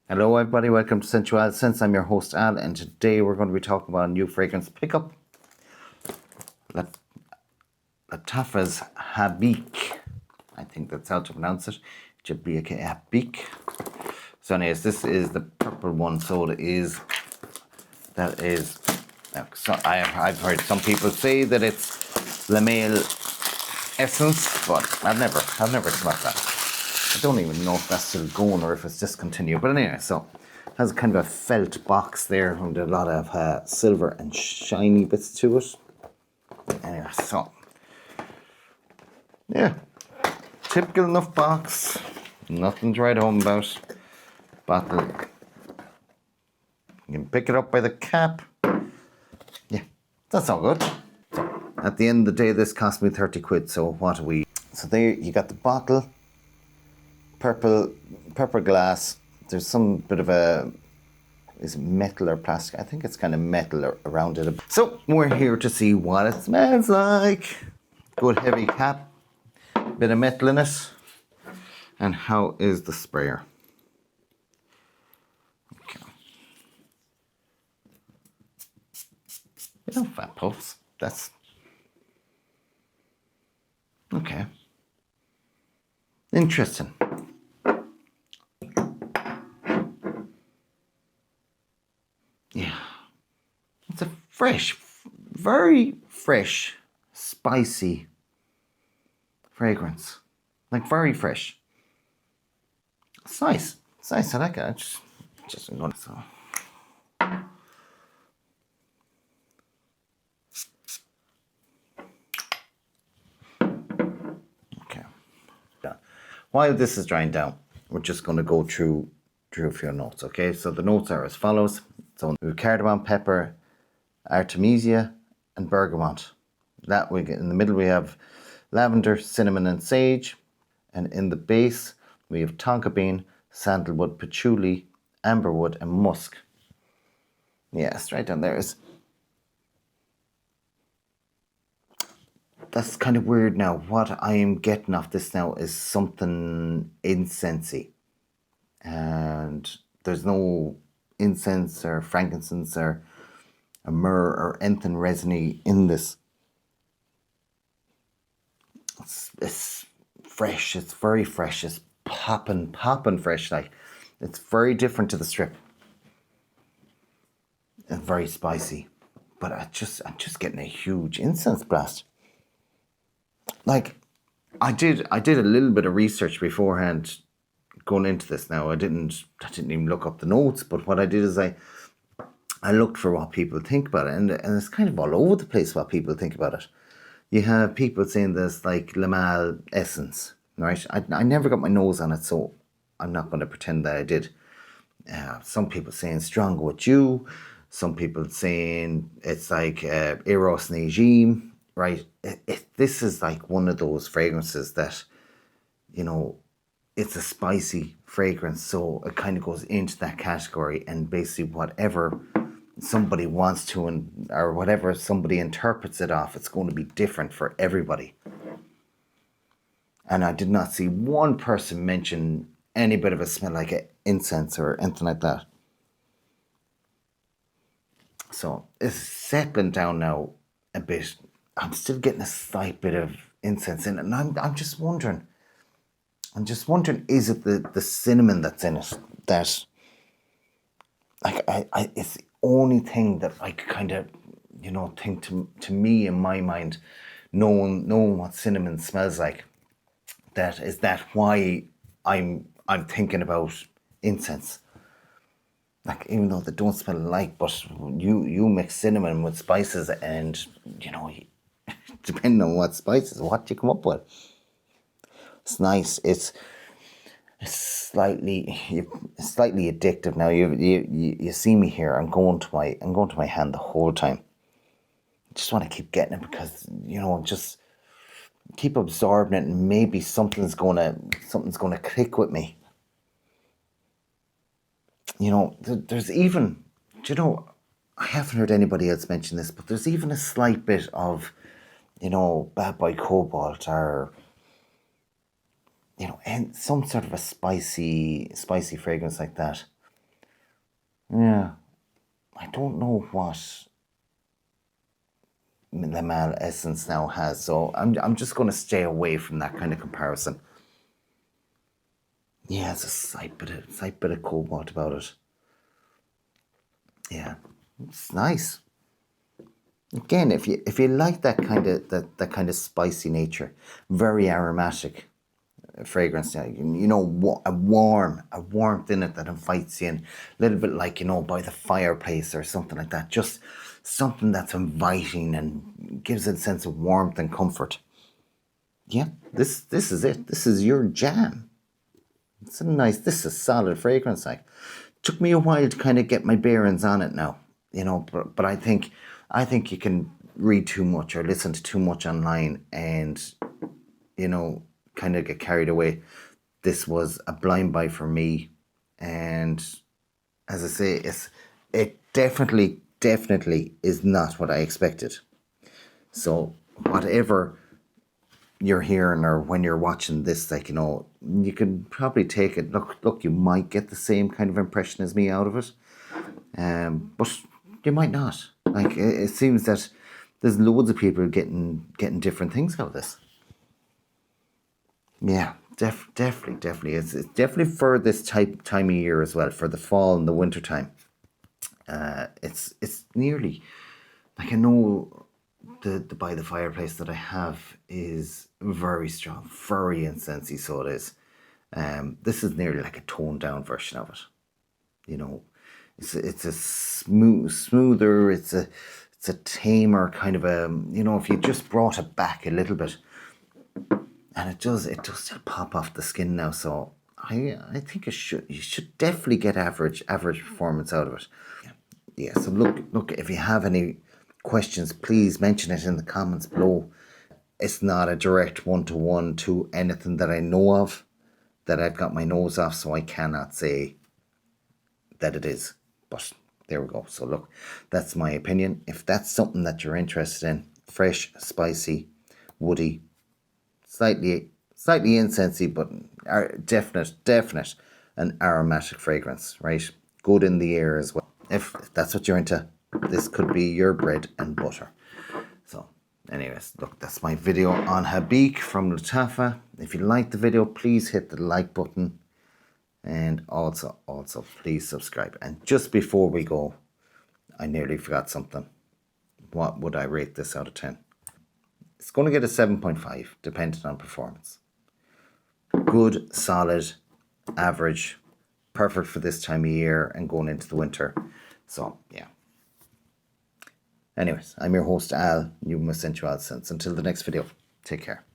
Hello everybody, welcome to Sensual Sense. I'm your host Al, and today we're going to be talking about a new fragrance pickup. Lattafa's Habik. I think that's how to pronounce it. Jabika Habik. So anyways, this is the purple one. So so I've heard some people say that it's La Male Essence, but I've never smelled that. I don't even know if that's still going or if it's discontinued. But anyway, so it has kind of a felt box there with a lot of silver and shiny bits to it. Anyway, so yeah, typical enough box. Nothing to write home about. Bottle. You can pick it up by the cap. Yeah, that's all good. So at the end of the day, this cost me 30 quid. So what are we? So there you got the bottle. Purple glass. There's some bit of is it metal or plastic? I think it's kind of metal around it. So we're here to see what it smells like. Good heavy cap, bit of metal in it. And how is the sprayer? Okay. Fat puffs. That's okay. Interesting. Yeah, it's a very fresh, spicy fragrance. Like very fresh. It's nice. It's nice. I like it. Just another so. Okay. While this is drying down, we're just going to go through a few notes. Okay, so the notes are as follows. So we have cardamom, pepper, artemisia, and bergamot. That we get in the middle. We have lavender, cinnamon, and sage, and in the base we have tonka bean, sandalwood, patchouli, amberwood, and musk. Yeah, straight down there is. That's kind of weird now. What I am getting off this now is something incensey, and there's no incense or frankincense or a myrrh or anything resiny in this. It's fresh. It's very fresh. It's popping fresh. Like it's very different to the strip. And very spicy, but I'm just getting a huge incense blast. Like I did a little bit of research beforehand going into this. Now I didn't even look up the notes, but what I did is I looked for what people think about it, and it's kind of all over the place what people think about it. You have people saying this like La Male Essence, right? I never got my nose on it, so I'm not going to pretend that I did. Some people saying Stronger With You. Some people saying it's like Eros Negime, right? This is like one of those fragrances that, it's a spicy fragrance, so it kind of goes into that category, and basically whatever somebody wants to or whatever somebody interprets it off, it's going to be different for everybody. And I did not see one person mention any bit of a smell like incense or anything like that. So it's settling down now a bit. I'm still getting a slight bit of incense in it, and I'm just wondering. Is it the cinnamon that's in it that, like, I it's the only thing that I kind of, think to me in my mind, knowing what cinnamon smells like. Is that why I'm thinking about incense? Like, even though they don't smell alike, but you mix cinnamon with spices, and depending on what spices, what you come up with. It's nice. It's slightly addictive. Now you see me here. I'm going to my hand the whole time. I just want to keep getting it because just keep absorbing it, and maybe something's gonna click with me. There's even, I haven't heard anybody else mention this, but there's even a slight bit of, Bad Boy Cobalt or, and some sort of a spicy fragrance like that. Yeah, I don't know what the male essence now has, so I'm just going to stay away from that kind of comparison. Yeah, it's a slight bit of cobalt about it. Yeah, it's nice. Again, if you like that kind of spicy nature, very aromatic fragrance, a warmth in it that invites you in, a little bit like, by the fireplace or something like that. Just something that's inviting and gives it a sense of warmth and comfort. Yeah, this is it. This is your jam. This is a solid fragrance. Like, took me a while to kind of get my bearings on it now, but I think you can read too much or listen to too much online and, kind of get carried away. This was a blind buy for me, and as I say, it definitely is not what I expected. So whatever you're hearing or when you're watching this, like, you can probably take it. Look, you might get the same kind of impression as me out of it, but you might not. Like, it seems that there's loads of people getting different things out of this. Yeah, definitely. It's definitely for this time of year as well, for the fall and the winter time. It's nearly like, I know the by the fireplace that I have is very strong, very incensey, so it is. This is nearly like a toned down version of it. You know, it's a smoother. It's a tamer kind of a. If you just brought it back a little bit, and it does still pop off the skin now. So I think you should definitely get average performance out of it. Yeah. So look, if you have any questions, please mention it in the comments below. It's not a direct one-to-one to anything that I know of, that I've got my nose off, so I cannot say that it is. But there we go. So look, that's my opinion. If that's something that you're interested in, fresh, spicy, woody, slightly incensey, but definite an aromatic fragrance, right? Good in the air as well. If that's what you're into, this could be your bread and butter. So anyways, look, that's my video on Habik from Lattafa. If you liked the video, please hit the like button, and also please subscribe. And just before we go, I nearly forgot something. What would I rate this out of 10? It's going to get a 7.5, depending on performance. Good, solid, average, perfect for this time of year and going into the winter. So yeah. Anyways, I'm your host Al, New Sensual Sense. Until the next video, take care.